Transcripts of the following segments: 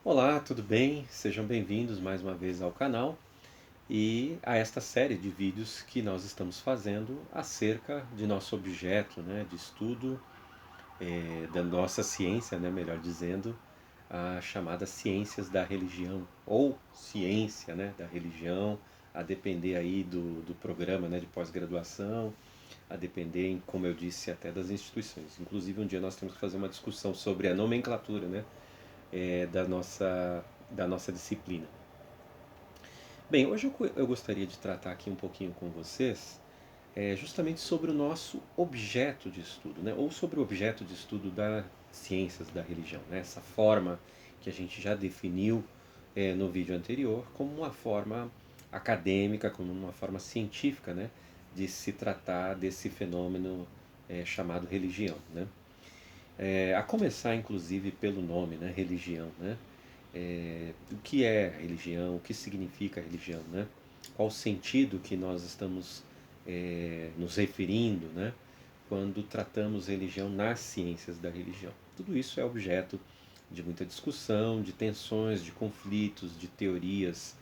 Olá, tudo bem? Sejam bem-vindos mais uma vez ao canal e a esta série de vídeos que nós estamos fazendo acerca de nosso objeto, de estudo, da nossa ciência, melhor dizendo, a chamada ciências da religião ou ciência, da religião, a depender aí do programa, de pós-graduação, a depender, como eu disse, até das instituições. Inclusive, um dia nós temos que fazer uma discussão sobre a nomenclatura, da nossa disciplina. Bem, hoje eu gostaria de tratar aqui um pouquinho com vocês justamente sobre o nosso objeto de estudo, ou sobre o objeto de estudo das ciências da religião, essa forma que a gente já definiu no vídeo anterior como uma forma acadêmica, como uma forma científica, de se tratar desse fenômeno chamado religião, a começar inclusive pelo nome, religião, o que é religião, o que significa religião, qual o sentido que nós estamos nos referindo, quando tratamos religião nas ciências da religião. Tudo isso é objeto de muita discussão, de tensões, de conflitos, de teorias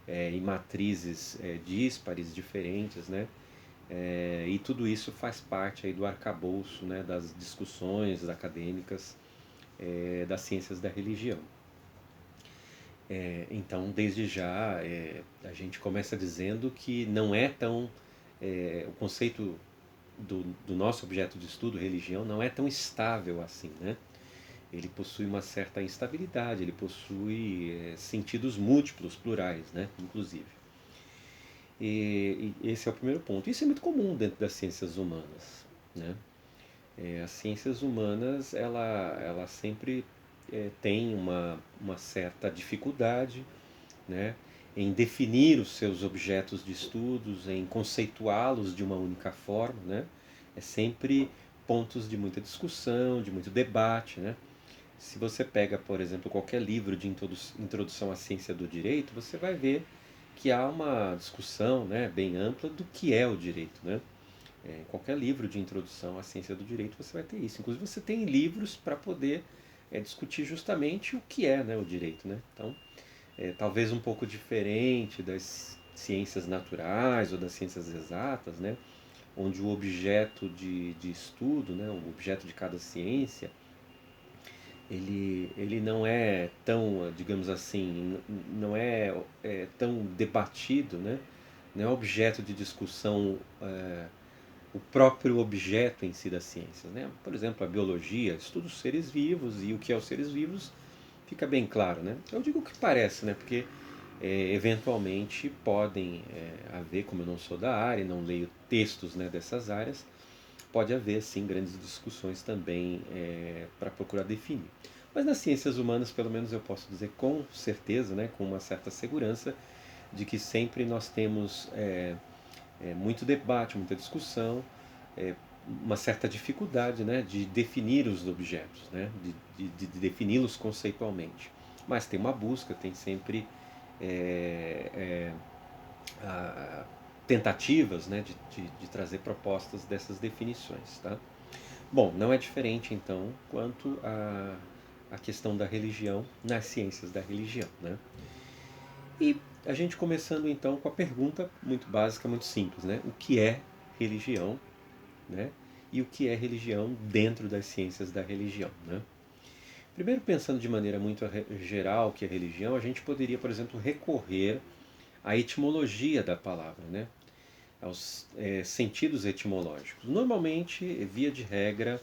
e matrizes díspares, diferentes, e tudo isso faz parte aí do arcabouço, das discussões acadêmicas das ciências da religião. Então, desde já, a gente começa dizendo que não é tão. O conceito do nosso objeto de estudo, religião, não é tão estável assim, Ele possui uma certa instabilidade, ele possui sentidos múltiplos, plurais, inclusive. E esse é o primeiro ponto. Isso é muito comum dentro das ciências humanas, as ciências humanas, ela sempre tem uma certa dificuldade, em definir os seus objetos de estudos, em conceituá-los de uma única forma, É sempre pontos de muita discussão, de muito debate, Se você pega, por exemplo, qualquer livro de introdução à ciência do direito, você vai ver que há uma discussão, bem ampla do que é o direito, em qualquer livro de introdução à ciência do direito você vai ter isso. Inclusive você tem livros para poder discutir justamente o que é, o direito, Então, talvez um pouco diferente das ciências naturais ou das ciências exatas, onde o objeto de estudo, o objeto de cada ciência, ele não é tão, digamos assim, não é tão debatido, não é objeto de discussão o próprio objeto em si das ciências. Por exemplo, a biologia estuda os seres vivos e o que é os seres vivos fica bem claro. Eu digo o que parece, porque eventualmente podem haver, como eu não sou da área, não leio textos dessas áreas, pode haver sim grandes discussões também para procurar definir. Mas nas ciências humanas, pelo menos eu posso dizer com certeza, com uma certa segurança, de que sempre nós temos muito debate, muita discussão, é, uma certa dificuldade de definir os objetos, de defini-los conceitualmente. Mas tem uma busca, tem sempre é, é, a, tentativas de trazer propostas dessas definições. Tá? Bom, não é diferente então quanto a questão da religião nas ciências da religião. E a gente começando então com a pergunta muito básica, muito simples, O que é religião, E o que é religião dentro das ciências da religião, Primeiro, pensando de maneira muito geral o que é religião, a gente poderia, por exemplo, recorrer à etimologia da palavra, aos sentidos etimológicos. Normalmente, via de regra,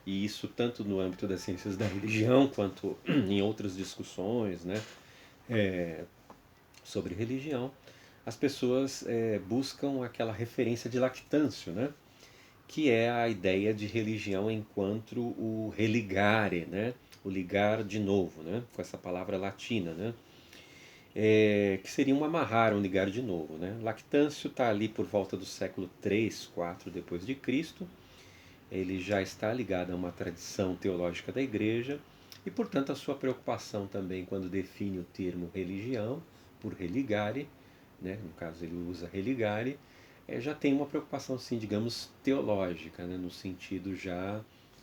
e isso tanto no âmbito das ciências da religião quanto em outras discussões, sobre religião, as pessoas buscam aquela referência de Lactâncio, que é a ideia de religião enquanto o religare, o ligar de novo, com essa palavra latina, que seria um amarrar, um ligar de novo. Lactâncio está ali por volta do século 3, 4 depois de Cristo. Ele já está ligado a uma tradição teológica da igreja e, portanto, a sua preocupação também quando define o termo religião, por religare, no caso ele usa religare, já tem uma preocupação, assim, digamos, teológica, no sentido já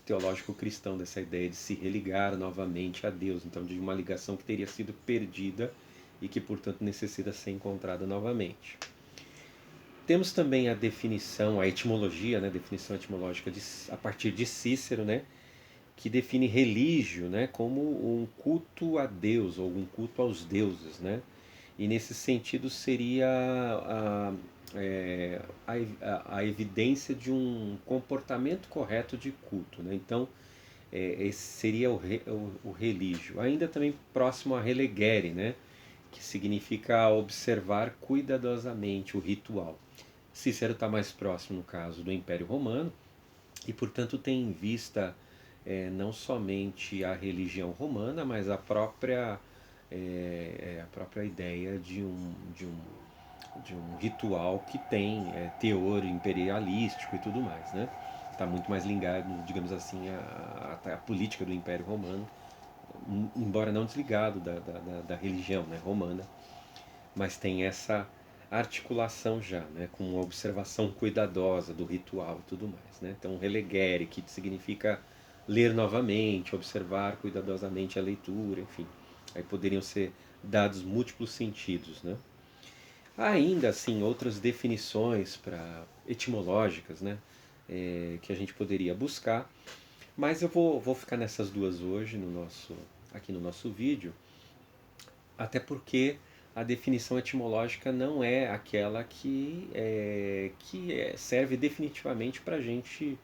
teológico cristão dessa ideia de se religar novamente a Deus, então de uma ligação que teria sido perdida e que, portanto, necessita ser encontrada novamente. Temos também a definição, a etimologia, né, a definição etimológica a partir de Cícero, né, que define religio, né, como um culto a Deus ou um culto aos deuses, né? E nesse sentido seria a evidência de um comportamento correto de culto, né? Então, esse seria o religio. Ainda também próximo a relegere, né? Que significa observar cuidadosamente o ritual. Cícero está mais próximo, no caso, do Império Romano, e, portanto, tem em vista não somente a religião romana, mas a própria ideia de um ritual que tem teor imperialístico e tudo mais, né? Está muito mais ligado, digamos assim, à política do Império Romano, embora não desligado da religião, né, romana, mas tem essa articulação já, né, com uma observação cuidadosa do ritual e tudo mais, né? Então, relegere, que significa ler novamente, observar cuidadosamente a leitura, enfim. Aí poderiam ser dados múltiplos sentidos, né? Há ainda, assim, outras definições para etimológicas, né, que a gente poderia buscar, mas eu vou ficar nessas duas hoje aqui no nosso vídeo, até porque a definição etimológica não é aquela que serve definitivamente para a gente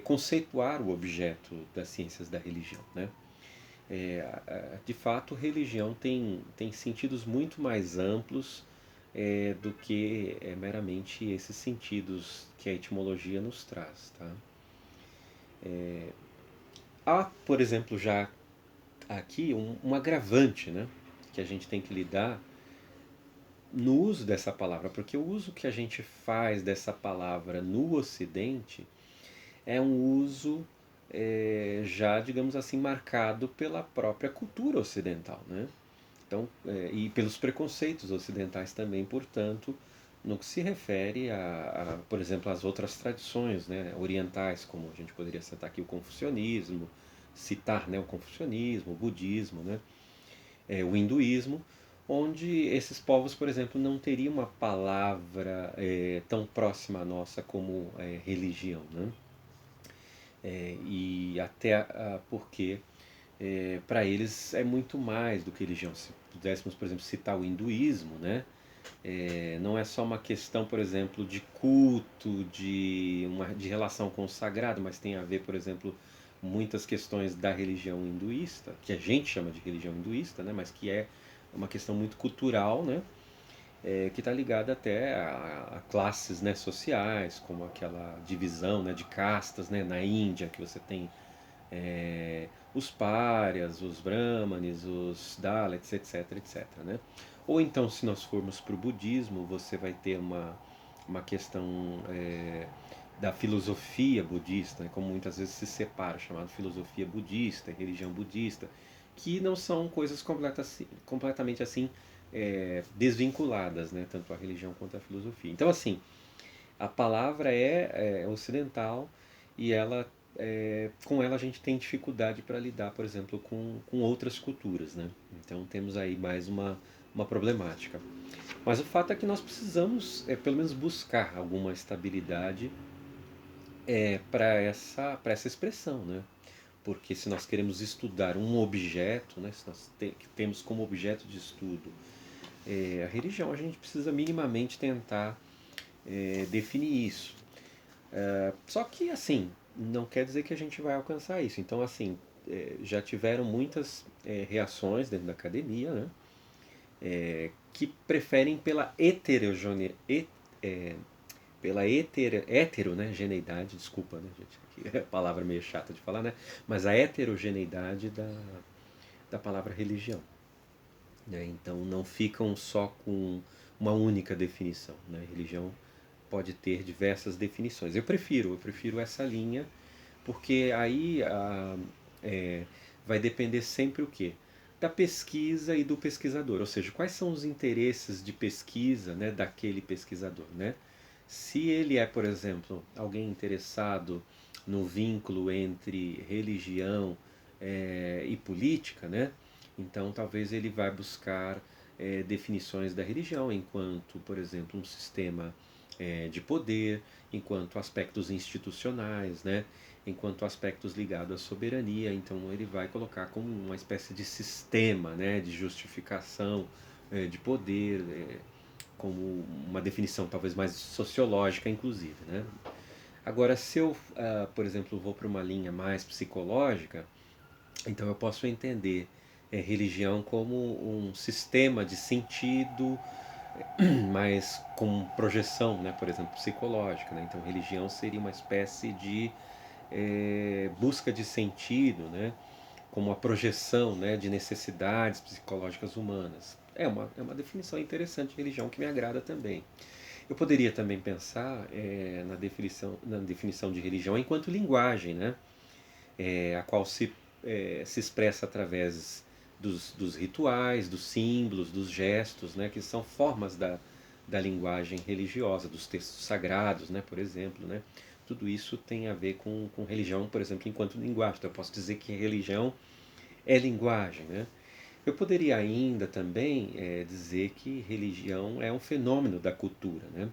conceituar o objeto das ciências da religião, né? De fato, religião tem sentidos muito mais amplos do que meramente esses sentidos que a etimologia nos traz, tá? Há, por exemplo, já aqui um agravante, né, que a gente tem que lidar no uso dessa palavra, porque o uso que a gente faz dessa palavra no Ocidente é um uso já, digamos assim, marcado pela própria cultura ocidental, né? Então, e pelos preconceitos ocidentais também, portanto, no que se refere por exemplo, às outras tradições, né, orientais, como a gente poderia citar aqui o confucionismo, citar, né, o confucionismo, o budismo, né, o hinduísmo, onde esses povos, por exemplo, não teriam uma palavra tão próxima à nossa como religião, né? E até porque para eles é muito mais do que religião. Se pudéssemos, por exemplo, citar o hinduísmo, né? Não é só uma questão, por exemplo, de culto, de relação com o sagrado, mas tem a ver, por exemplo, muitas questões da religião hinduísta, que a gente chama de religião hinduísta, né? Mas que é uma questão muito cultural, né? Que está ligada até a classes, né, sociais, como aquela divisão, né, de castas, né, na Índia, que você tem os párias, os brahmanes, os dalits, etc, etc, né? Ou então, se nós formos para o budismo, você vai ter uma questão da filosofia budista, né, como muitas vezes se separa, chamado filosofia budista, religião budista, que não são coisas completamente assim desvinculadas, né, tanto a religião quanto a filosofia. Então, assim, a palavra é ocidental e com ela a gente tem dificuldade para lidar, por exemplo, com outras culturas, né? Então temos aí mais uma problemática. Mas o fato é que nós precisamos, pelo menos, buscar alguma estabilidade para essa expressão, né? Porque se nós queremos estudar um objeto, né, se nós temos como objeto de estudo a religião, a gente precisa minimamente tentar definir isso. Só que, assim, não quer dizer que a gente vai alcançar isso. Então, assim, já tiveram muitas reações dentro da academia, né? Que preferem hetero, né, geneidade, desculpa, né, gente, é a palavra meio chata de falar, né, mas a heterogeneidade da palavra religião, né, então não ficam só com uma única definição, né, religião pode ter diversas definições, eu prefiro essa linha, porque aí vai depender sempre o quê? Da pesquisa e do pesquisador, ou seja, quais são os interesses de pesquisa, né, daquele pesquisador, né? Se ele é, por exemplo, alguém interessado no vínculo entre religião e política, né? Então talvez ele vai buscar definições da religião enquanto, por exemplo, um sistema de poder, enquanto aspectos institucionais, né? Enquanto aspectos ligados à soberania. Então ele vai colocar como uma espécie de sistema, né? De justificação de poder, como uma definição talvez mais sociológica, inclusive, né? Agora, se eu, por exemplo, vou para uma linha mais psicológica, então eu posso entender religião como um sistema de sentido, mas com projeção, né, por exemplo, psicológica. Né? Então, religião seria uma espécie de busca de sentido, né, como a projeção, né, de necessidades psicológicas humanas. É uma definição interessante de religião que me agrada também. Eu poderia também pensar na definição de religião enquanto linguagem, né? A qual se expressa através dos rituais, dos símbolos, dos gestos, né? Que são formas da linguagem religiosa, dos textos sagrados, né? Por exemplo, né? Tudo isso tem a ver com religião, por exemplo, enquanto linguagem. Então eu posso dizer que religião é linguagem, né? Eu poderia ainda também dizer que religião é um fenômeno da cultura, né?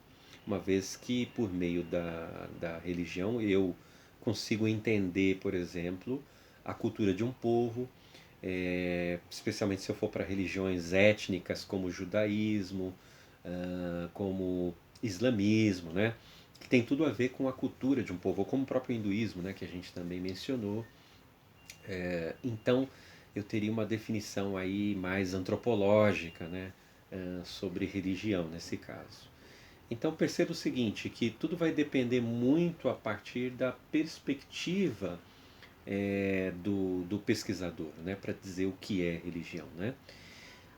Uma vez que por meio da religião eu consigo entender, por exemplo, a cultura de um povo, especialmente se eu for para religiões étnicas como o judaísmo, como islamismo, né? Que tem tudo a ver com a cultura de um povo, ou como o próprio hinduísmo, né? Que a gente também mencionou. Então, eu teria uma definição aí mais antropológica, né, sobre religião nesse caso. Então perceba o seguinte, que tudo vai depender muito a partir da perspectiva do pesquisador, né, para dizer o que é religião, né?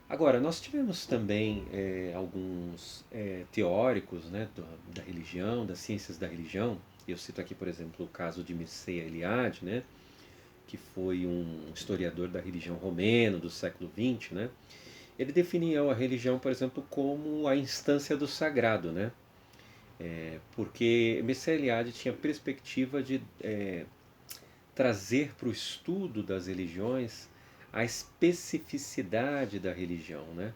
Agora, nós tivemos também alguns teóricos, né, da religião, das ciências da religião. Eu cito aqui, por exemplo, o caso de Mircea Eliade, né, que foi um historiador da religião romeno do século XX, né? Ele definia a religião, por exemplo, como a instância do sagrado, né? Porque Mircea Eliade tinha a perspectiva de trazer para o estudo das religiões a especificidade da religião, né?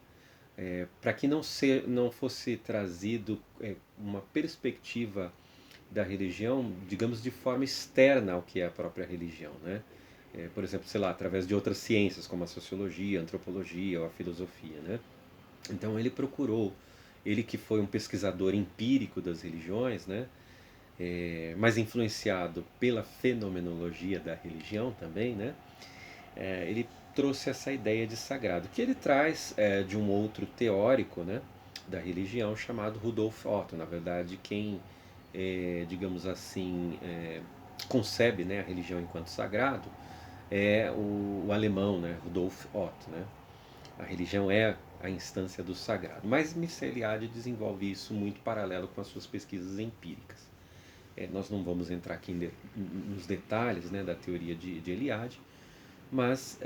Para que não fosse trazido uma perspectiva da religião, digamos, de forma externa ao que é a própria religião, né? Por exemplo, sei lá, através de outras ciências como a sociologia, a antropologia ou a filosofia, né? Então ele que foi um pesquisador empírico das religiões, né? Mais influenciado pela fenomenologia da religião também, né? Ele trouxe essa ideia de sagrado, que ele traz de um outro teórico, né? Da religião chamado Rudolf Otto. Na verdade, quem, digamos assim, concebe, né, a religião enquanto sagrado é o alemão, né, Rudolf Otto, né? A religião é a instância do sagrado. Mas Mircea Eliade desenvolve isso muito paralelo com as suas pesquisas empíricas. Nós não vamos entrar aqui nos detalhes, né, da teoria de Eliade, mas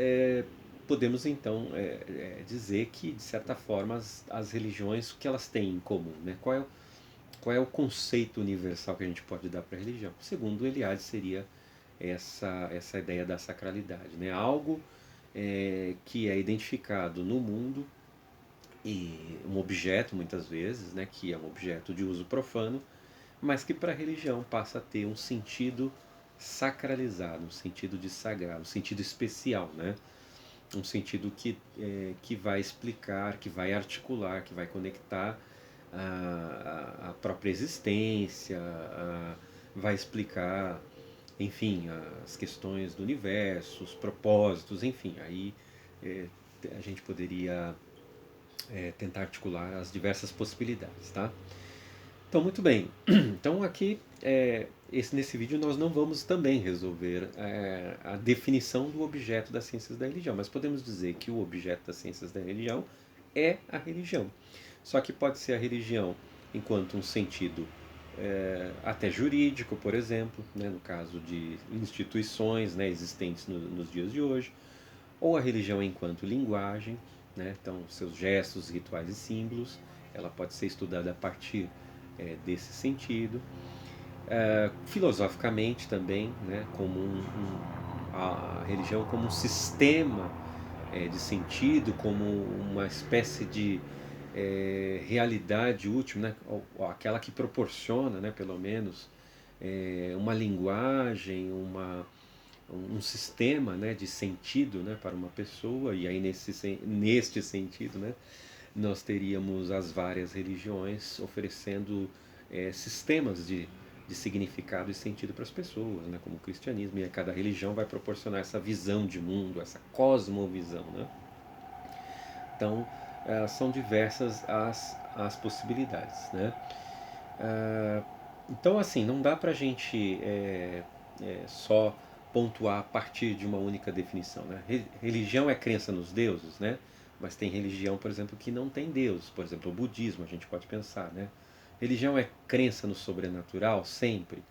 podemos então dizer que, de certa forma, as religiões, o que elas têm em comum? Né? Qual é o conceito universal que a gente pode dar para a religião? Segundo Eliade, seria essa ideia da sacralidade, né? Algo que é identificado no mundo, e um objeto muitas vezes, né, que é um objeto de uso profano, mas que para a religião passa a ter um sentido sacralizado, um sentido de sagrado, um sentido especial, né? Um sentido que vai explicar, que vai articular, que vai conectar a própria existência, vai explicar, enfim, as questões do universo, os propósitos, enfim, aí a gente poderia tentar articular as diversas possibilidades, tá? Então, muito bem. Então, aqui, nesse vídeo, nós não vamos também resolver a definição do objeto das ciências da religião, mas podemos dizer que o objeto das ciências da religião é a religião. Só que pode ser a religião enquanto um sentido até jurídico, por exemplo, né, no caso de instituições, né, existentes nos dias de hoje, ou a religião enquanto linguagem, né, então seus gestos, rituais e símbolos, ela pode ser estudada a partir desse sentido. Filosoficamente também, né, como a religião como um sistema de sentido, como uma espécie de realidade última, né, ou aquela que proporciona, né, pelo menos, uma linguagem, um sistema, né, de sentido, né, para uma pessoa, e aí neste sentido, né, nós teríamos as várias religiões oferecendo sistemas de significado e sentido para as pessoas, né, como o cristianismo, e cada religião vai proporcionar essa visão de mundo, essa cosmovisão. Né? Então, são diversas as possibilidades. Né? Então, assim, não dá para a gente só pontuar a partir de uma única definição. Né? Religião é crença nos deuses, né? Mas tem religião, por exemplo, que não tem Deus. Por exemplo, o budismo, a gente pode pensar. Né? Religião é crença no sobrenatural? Sempre.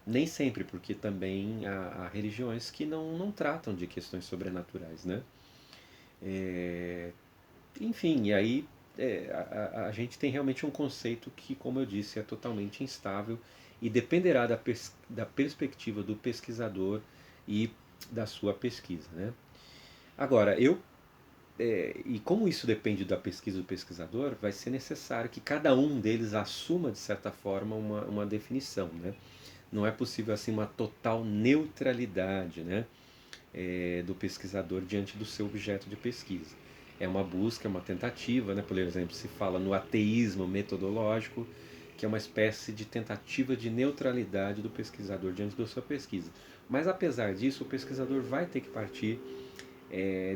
Nem sempre, porque também há religiões que não tratam de questões sobrenaturais. Né? É, enfim, e aí a gente tem realmente um conceito que, como eu disse, é totalmente instável e dependerá da perspectiva do pesquisador e da sua pesquisa. Né? Agora, e como isso depende da pesquisa do pesquisador, vai ser necessário que cada um deles assuma, de certa forma, uma definição. Né? Não é possível assim uma total neutralidade, né? Do pesquisador diante do seu objeto de pesquisa. É uma busca, é uma tentativa, né? Por exemplo, se fala no ateísmo metodológico, que é uma espécie de tentativa de neutralidade do pesquisador diante da sua pesquisa. Mas apesar disso, o pesquisador vai ter que partir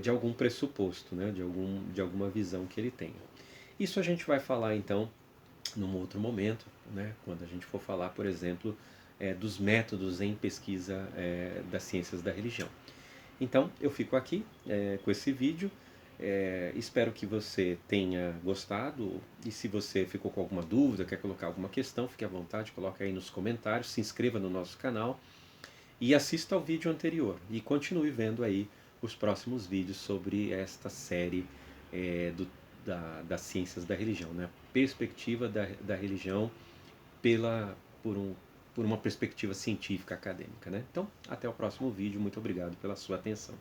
de algum pressuposto, né? De alguma visão que ele tenha. Isso a gente vai falar então num outro momento, né? Quando a gente for falar, por exemplo, dos métodos em pesquisa das ciências da religião. Então eu fico aqui com esse vídeo. Espero que você tenha gostado. E se você ficou com alguma dúvida, quer colocar alguma questão, fique à vontade, coloque aí nos comentários, se inscreva no nosso canal e assista ao vídeo anterior. E continue vendo aí os próximos vídeos sobre esta série das ciências da religião, né? Perspectiva da religião pela, por, um, por uma perspectiva científica acadêmica. Né? Então, até o próximo vídeo. Muito obrigado pela sua atenção.